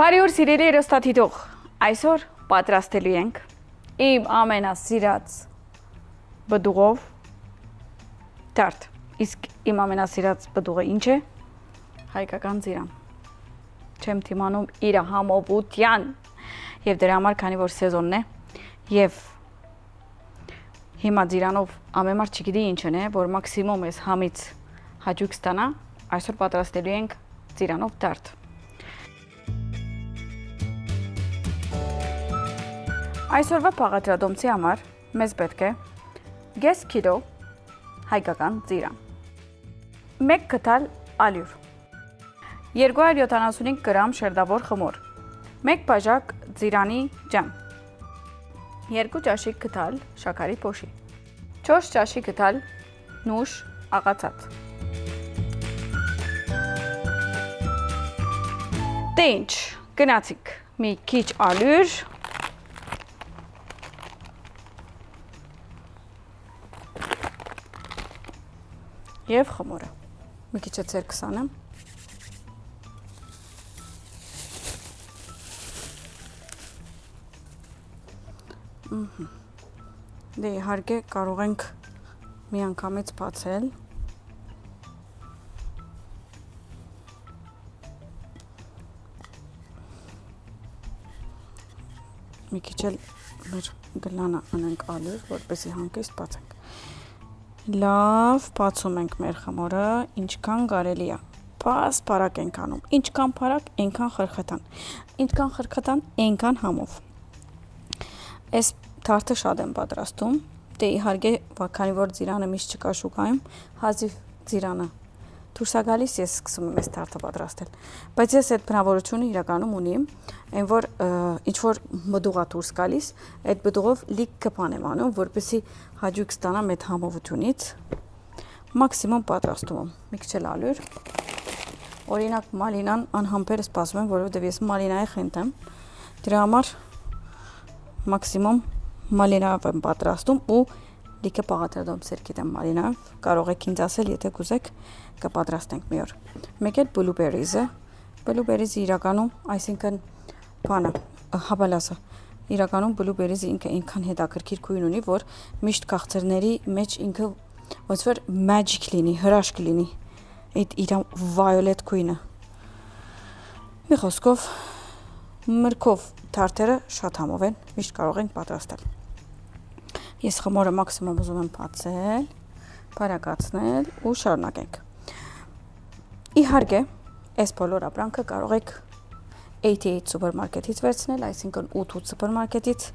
Բարի օր սիրելի երեստաթիթող, այսօր պատրաստելու ենք իմ ամենասիրած բդուղով թարթ, իսկ իմ ամենասիրած բդուղը ինչ է? Հայկական ծիրան, չեմ թիմանում իր համովության և դրա համար քանի որ սեզոնն է և հիմա ծիրանով ամեն մարդ չգիտի ինչն է, որ մաքսիմում ես համից հաճույք ստանա, այսօր պատրաստելու ենք ծիրանով թարթ։ Այսօրվա փաղադրատոմսի համար մեզ պետք է 5 կիլո հայկական ծիրան, 1 քթալ ալյուր, 275 գրամ շերտավոր խմոր, 1 բաժակ ծիրանի ջամ, 2 ճաշիկ քթալ շաքարի փոշի, 4 ճաշիկ քթալ նուշ աղացած։ Դե ինչ, գնացինք մի քիչ ալյուր, և խմորը, մի քիչ է ծեր կսանեմ, դե իհարկե կարող ենք մի անգամից բացել, մի քիչ էլ մեր գլանը անենք ալյուր, որպեսզի հանգիստ բացենք։ Լավ, բացում ենք մեր խմորը, ինչքան կարելի է, պարակ ենք անում, ինչքան պարակ, այնքան խրխտան, ինչքան խրխտան, այնքան համով։ Այս թարթը շատ եմ պատրաստում, դե իհարկե, քանի որ ծիրանը միշտ չկա շուկայում, հազիվ ծիրանը դուրս է գալիս, ես սկսում եմ այս թարթը պատրաստել, բայց ես այդ բնավորությունը իրականում ունիմ, այն որ ինչ-որ բդուղ է դուրս գալիս, այդ բդուղով լիքը բան եմ անում, որպեսզի հաճույք ստանամ այդ համովությունից, մաքսիմում պատրաստում եմ, մի քիչ էլ ալյուր, օրինակ մալինան անհամբեր սպասում եմ, որովհետև ես մալինայի խենթ եմ, դրա համար մաքսիմում մալինայով եմ պատրաստում ու լիքը փաղադրատոմսեր գիտեմ մալինայով, կարող եք ինձ ասել, եթե կուզեք կպատրաստենք մի օր։ Մեկ էլ blueberries-ը, blueberries-ը իրականում, այսինքն բանը, հաբալասը, իրականում blueberries-ը ինքը այնքան հետաքրքիր գույն ունի, որ միշտ քաղցրների մեջ ինքը ոնց որ magic լինի, հրաշք լինի, այդ իր violet գույնը։ Մի խոսքով, մրգով թարթերը շատ համով են, միշտ կարող ենք պատրաստել։ Ես խմորը մաքսիմում ուզում եմ բացել, բարակացնել ու շարունակենք։ Իհարկե, այս բոլոր ապրանքը կարող եք 88 սուպերմարկետից վերցնել, այսինքն 8 սուպերմարկետից,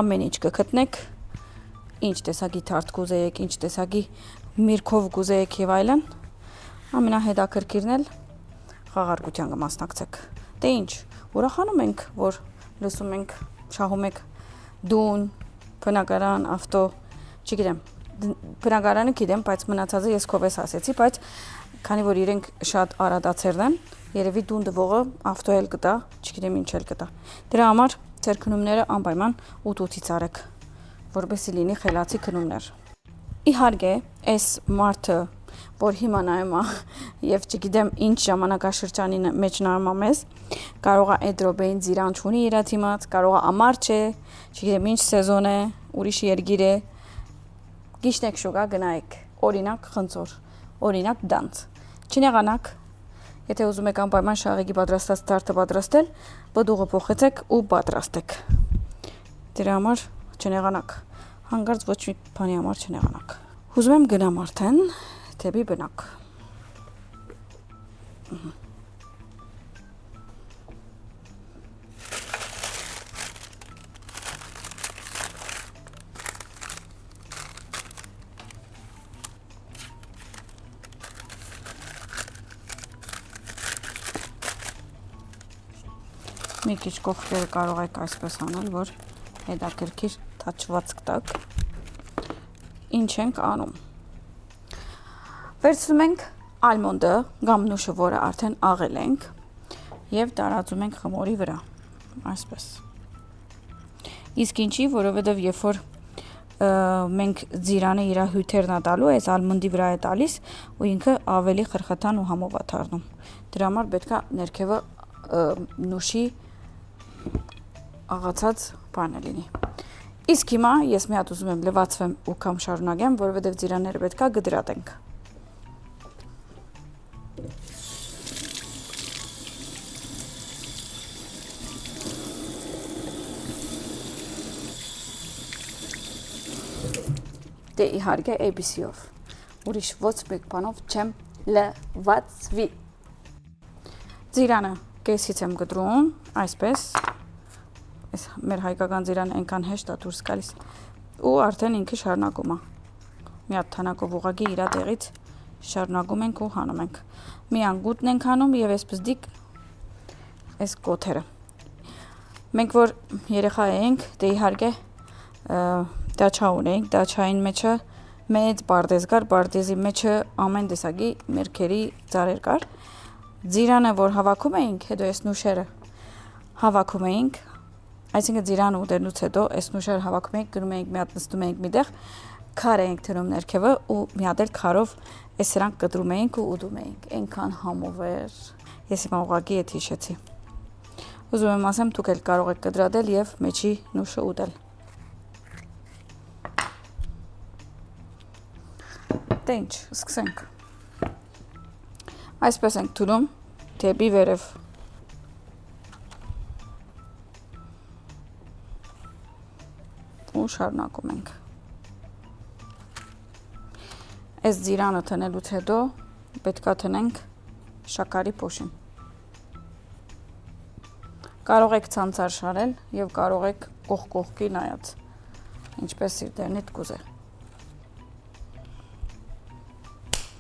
ամեն ինչ կգտնեք, ինչ տեսակի թարթ կուզեիք, ինչ տեսակի միրգով կուզեիք և այլն, ամենահետաքրքիրն էլ խաղարկության կմասնակցեք։ Դե ինչ, ուրախանում ենք, որ լսում ենք, շահում եք դուն, բնակարան, ավտո, չգիտեմ, բնակարանը գիտեմ, բայց մնացածը ես քովես ասեցի, բայց քանի որ իրենք շատ արադացերն են, երևի դուն դվողը ավտո էլ կտա, չգիտեմ ինչ էլ կտա։ Դրա համար ձեր քնումները անպայման 8-8-ից արեք, որպեսզի լինի խելացի քնումներ։ Իհարկե, այս մարդը, որ հիմա նայում է եւ չգիտեմ ինչ ժամանակաշրջանի մեջ նայում է մեզ, կարող է այդ րոպեին ծիրան չունի իր դիմաց, կարող է ամառ չէ, չգիտեմ ինչ սեզոն է, ուրիշ երգիր է, գիշնեք շուկա գնայեք, օրինակ խնձոր, օրինակ դանց, չնեղանաք, եթե ուզում եք անպայման շաղեկի պատրաստած թարթը պատրաստել, բդուղը փոխեցեք ու պատրաստեք։ Դրա համար չնեղանաք, հանկարծ ոչ մի բանի համար չնեղանաք։ Ուզում եմ գնամ արդեն դեպի բնակ։ Մի քիչ կողքերը կարող եք այսպես անել, որ հետաքրքիր թաչվածք տակ։ Ինչ ենք անում։ Վերցնում ենք ալմոնդը կամ նուշը, որը արդեն աղել ենք, և տարածում ենք խմորի վրա, այսպես։ Իսկ ինչի, որովհետև երբ որ մենք ձիրանը իր հյութերն է տալու, այս ալմոնդի վրա է տալիս ու ինքը ավելի խրխտան ու համով է դառնում։ Դրա համար պետք է ներքևը նուշի աղացած բանը լինի։ Իսկ հիմա ես մի հատ ուզում եմ լվացվեմ ու կամ շարունակեմ, որովհետև ծիրանները պետքա գդրատենք։ Դե իհարկե ABC-ով, ուրիշ ոչ մեկ բանով չեմ լվացվի։ Ծիրանը կեսից եմ գտրում, այսպես, այս մեր հայկական ծիրանը այնքան հեշտ է դուրս գալիս, ու արդեն ինքը շարունակում է։ Մի հատ թանակով ուղղակի իր տեղից շարունակում ենք ու հանում ենք։ Մի անգուտն ենք հանում եւ այսպես դիկ այս կոթերը։ Մենք որ երեխա էինք, դե իհարկե դաչա ունեինք, դաչային մեջը մեծ բարդեզ կար, բարդեզի մեջը ամեն տեսակի մերքերի ծառեր կար։ Ծիրանը որ հավաքում էինք, հետո այս նուշերը հավաքում էինք, այսինքն ծիրանը ուտելուց հետո այս նուշերը հավաքում էինք, գնում էինք մի հատ նստում էինք միտեղ, քար էինք թրում ներքևը ու մի հատ էլ քարով այս սրանք կտրում էինք ու ուտում էինք, այնքան համով էր։ Ես հիմա ուղղակի էդ հիշեցի։ Ուզում եմ ասեմ, դուք էլ կարող եք կտրատել եւ մեջի նուշը ուտել։ Դե ինչ, սկսենք։ Այսպես ենք թուրում, դեպի վերև։ Ու շարունակում ենք։ Այս ծիրանը տնելուց հետո պետքա տնենք շաքարի փոշին։ Կարող եք ցանցար շարել եւ կարող եք կողքի նայած, ինչպես սիրտերնիդ կուզե։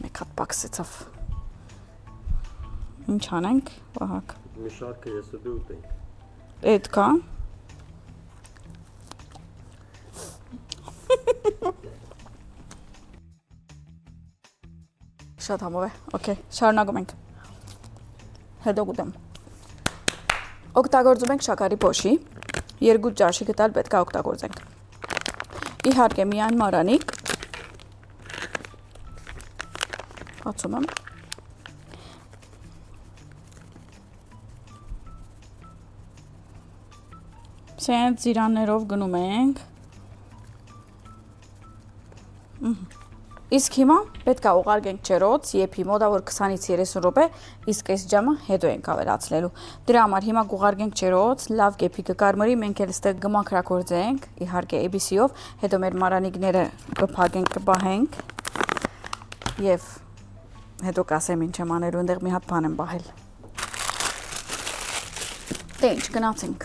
Մեկ հատ պակսեցավ։ Ինչ անենք, Վահագ։ Մի շարքը ես ու դու ուտենք։ Էդ կա։ Շատ համով է, օքեյ, շարունակում ենք։ Հետո գուտեմ։ Օգտագործում ենք շաքարի փոշի, 2 ճաշի գտալ պետք է օգտագործենք։ Իհարկե միայն մարանիկ։ Հացում եմ։ Սենց ծիրաններով գնում ենք։ Իսկ հիմա պետք է ուղարկենք ջրոց, եփի մոտավոր 20-ից 30 րոպե, իսկ այս ջամը հետո ենք ավելացնելու։ Դրա համար հիմա կուղարկենք ջրոց, լավ կեփի կկարմրի, մենք էլ ստեղ կմաքրագործենք, իհարկե ABC-ով, հետո մեր մարանիկները կփակենք, կբահենք եւ հետո կասեմ ինչ եմ անելու, այնտեղ մի հատ բան եմ բահել։ Դե ինչ, գնացինք։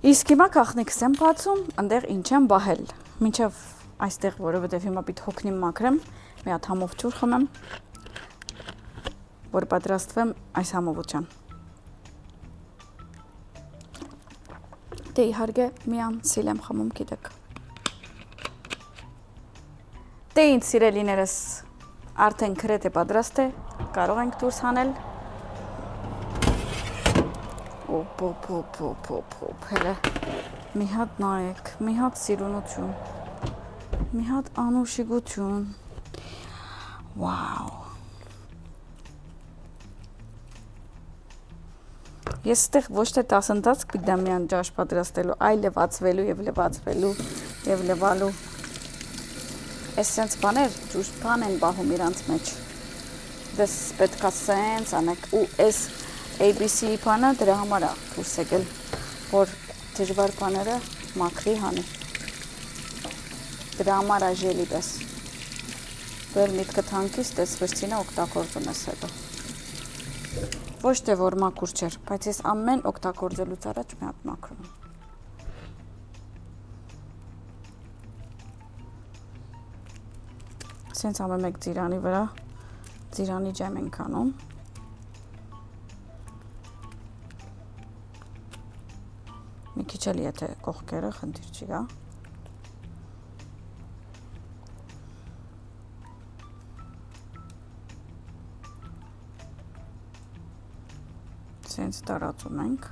Իսկ հիմա կախնիկս եմ բացում, այնտեղ ինչ եմ բահել։ Մինչև այստեղ, որովհետև հիմա պիտի հոգնիմ մաքրեմ, մի հատ համով ջուր խմեմ, որ պատրաստվեմ այս համովության։ Դե իհարկե միան սիլ եմ խմում, գիտեք։ Դե ինձ սիրելիներս, արդեն գրեթե պատրաստ է, կարող ենք դուրս հանել։ Ոպ, հելը, մի հատ նայեք, մի հատ սիրունություն, մի հատ անուշիգություն, վաու, ես ստեղ ոչ թե տասնտած կպիտամ միան ջաշ պատրաստելու, այլ լվացվելու և լվացվելու և լվալու, ես սենց բաներ, ջուշ բան են բահում իրանց մեջ, դες պետքա սենց անեք, ու ես ABC բանը դրա համար է դուրս եկել, որ դժվար բաները մաքրի հանի։ Դրա համար է ժելի պես։ Դու միտքդ հանգիս տես վրցինը օգտագործում ես հետո։ Ոչ թե որ մաքուր չէր, բայց ես ամեն օգտագործելուց առաջ մի հատ մաքրում եմ։ Սենց ամեն մեկ ծիրանի վրա, ծիրանի ջեմ ենք անում։ Մի քիչ էլ եթե կողքերը խնդիր չի գա։ Սենց տարածում ենք։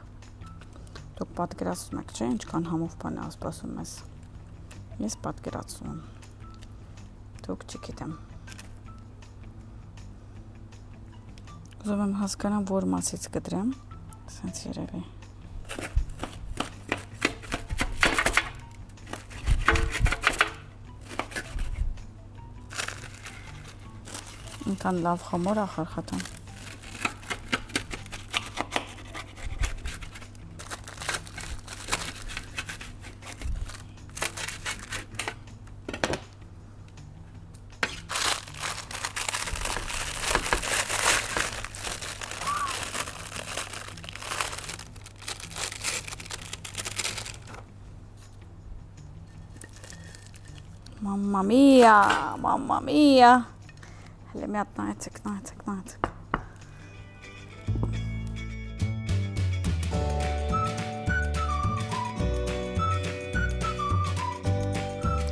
Դուք պատկերացնում եք, չէ՞, ինչքան համով բան է սպասում մեզ։ Ես պատկերացնում եմ։ Դուք չգիտեմ։ Ուզում եմ հասկանամ, որ մասից կդրեմ, սենց երևի։ Ինքան լավ խմոր ախարխատան։ Mamma mia, հələ մի հատ նայեցեք։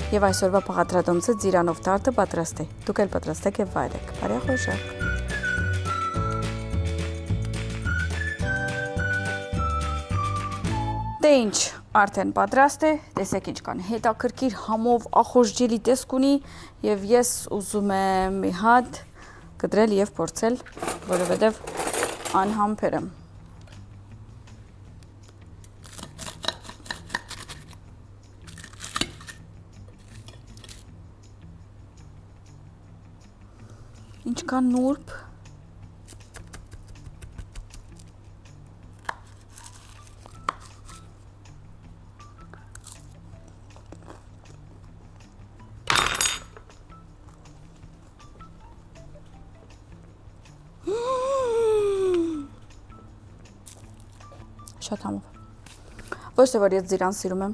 Եվ այսօրվա պաղադրատոմսը ձիրանով տարտը պատրաստ է։ Դուք էլ պատրաստեք եւ վայելեք։ Բարի խոշակ։ Դե ինչ, արդեն պատրաստ է, տեսեք ինչքան հետաքրքիր համով ախորժ ջելի տեսք ունի եւ ես ուզում եմ մի հատ կտրել եւ փորձել, որովհետեւ անհամբեր եմ։ Ինչքան նուրբ շատ համով։ Ոչ թե որ ես ձիրան սիրում եմ,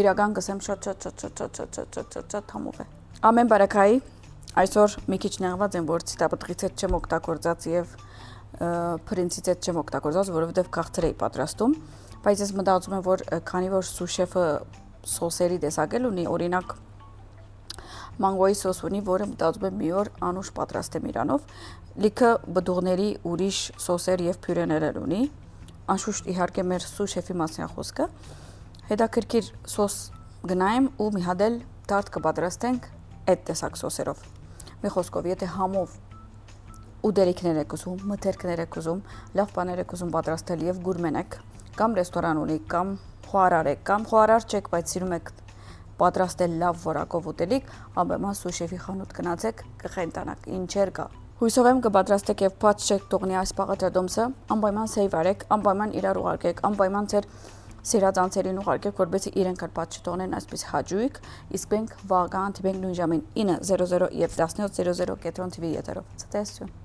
իրական գսեմ շատ համով է։ Ամեն բարակայի, այսօր մի քիչ նեղված եմ, որ ցիտապտղից հետ չեմ օգտագործած եւ փրինցից հետ չեմ օգտագործած, որովհետեւ քաղցր էի պատրաստում, բայց ես մտածում եմ, որ քանի որ սուշեֆը սոսերի տեսակել ունի, օրինակ մանգոյի սոս ունի, որը մտածում եմ մի օր անուշ պատրաստեմ իրանով, լիքը բդուղների ուրիշ սոսեր եւ փյուրեներ ունի, անշուշտ իհարկե մեր սուշեֆի մասին խոսքը, հետաքրքիր սոս գնայեմ ու մի հատ էլ տարտ կպատրաստենք այդ տեսակ սոսերով։ Մի խոսքով, եթե համով ուդերիքներ եք ուզում, մթերքներ եք ուզում, լավ բաներ եք ուզում պատրաստել եւ գուրմեն եք, կամ ռեստորան ունի, կամ խոհարար եք, կամ խոհարար չեք, բայց սիրում եք պատրաստել լավ որակով ուտելիք, անպայման սուշեֆի խանութ գնացեք, կխենտանաք, ինչեր կա։ Հույսով եմ կպատրաստեք եւ բաց չեք թողնի այս պաղադրատոմսը, անպայման սեյվ արեք, անպայման իրար ուղարկեք, անպայման ձեր սիրած անձերին ուղարկեք, որպեսզի իրենք էլ բաց չթողնեն այսպես հաճույք, իսկ մենք վաղ կհանդիպենք նույն ժամին 9:00 եւ 17:00 Կետրոն TV եթերով։ Ցտեսություն։